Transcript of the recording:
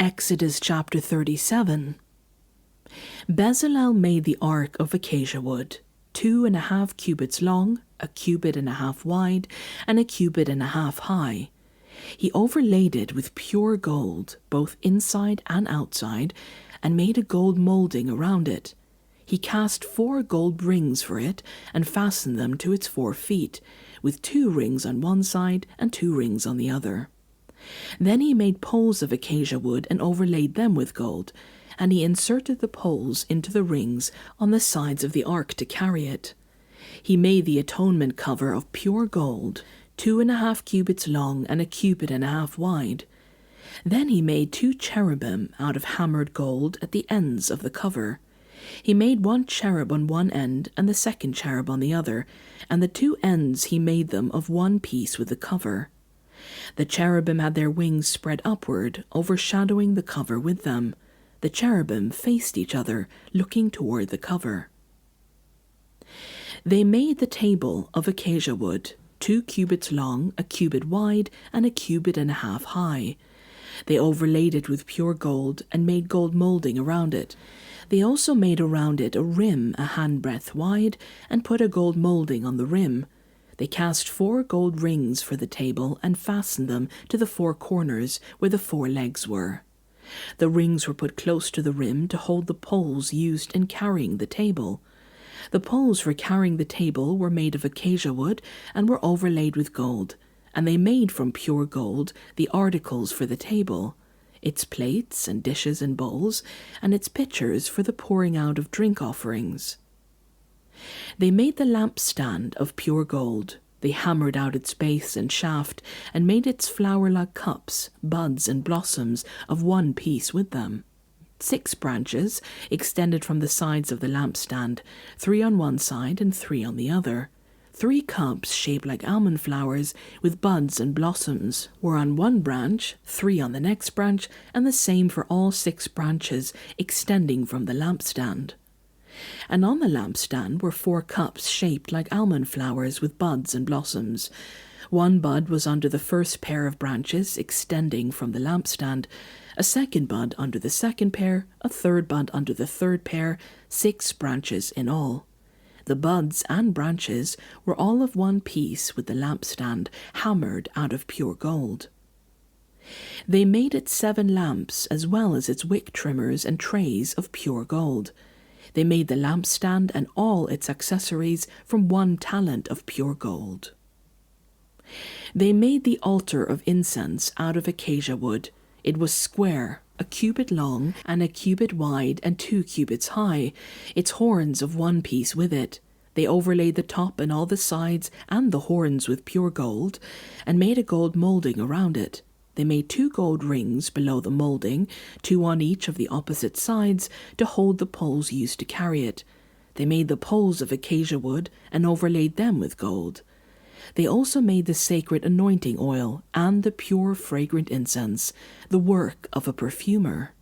Exodus chapter 37. Bezalel made the ark of acacia wood, 2.5 cubits long, 1.5 cubits wide, and 1.5 cubits high. He overlaid it with pure gold, both inside and outside, and made a gold molding around it. He cast 4 gold rings for it and fastened them to its 4 feet, with 2 rings on one side and 2 rings on the other. Then he made poles of acacia wood and overlaid them with gold, and he inserted the poles into the rings on the sides of the ark to carry it. He made the atonement cover of pure gold, 2.5 cubits long and 1.5 cubits wide. Then he made 2 cherubim out of hammered gold at the ends of the cover. He made 1 cherub on one end and the second cherub on the other, and the 2 ends he made them of one piece with the cover. The cherubim had their wings spread upward, overshadowing the cover with them. The cherubim faced each other, looking toward the cover. They made the table of acacia wood, 2 cubits long, 1 cubit wide, and 1.5 cubits high. They overlaid it with pure gold and made gold molding around it. They also made around it a rim 1 handbreadth wide and put a gold molding on the rim. They cast 4 gold rings for the table and fastened them to the 4 corners where the 4 legs were. The rings were put close to the rim to hold the poles used in carrying the table. The poles for carrying the table were made of acacia wood and were overlaid with gold, and they made from pure gold the articles for the table, its plates and dishes and bowls, and its pitchers for the pouring out of drink offerings. They made the lampstand of pure gold. They hammered out its base and shaft, and made its flower-like cups, buds, and blossoms of one piece with them. 6 branches extended from the sides of the lampstand, 3 on one side and 3 on the other. 3 cups shaped like almond flowers, with buds and blossoms, were on one branch, 3 on the next branch, and the same for all 6 branches extending from the lampstand. And on the lampstand were 4 cups shaped like almond flowers with buds and blossoms. 1 bud was under the first pair of branches extending from the lampstand, a 2nd bud under the 2nd pair, a 3rd bud under the 3rd pair, 6 branches in all. The buds and branches were all of one piece with the lampstand, hammered out of pure gold. They made it 7 lamps as well as its wick trimmers and trays of pure gold. They made the lampstand and all its accessories from 1 talent of pure gold. They made the altar of incense out of acacia wood. It was square, 1 cubit long and 1 cubit wide and 2 cubits high, its horns of one piece with it. They overlaid the top and all the sides and the horns with pure gold, and made a gold molding around it. They made 2 gold rings below the molding, 2 on each of the opposite sides, to hold the poles used to carry it. They made the poles of acacia wood and overlaid them with gold. They also made the sacred anointing oil and the pure fragrant incense, the work of a perfumer.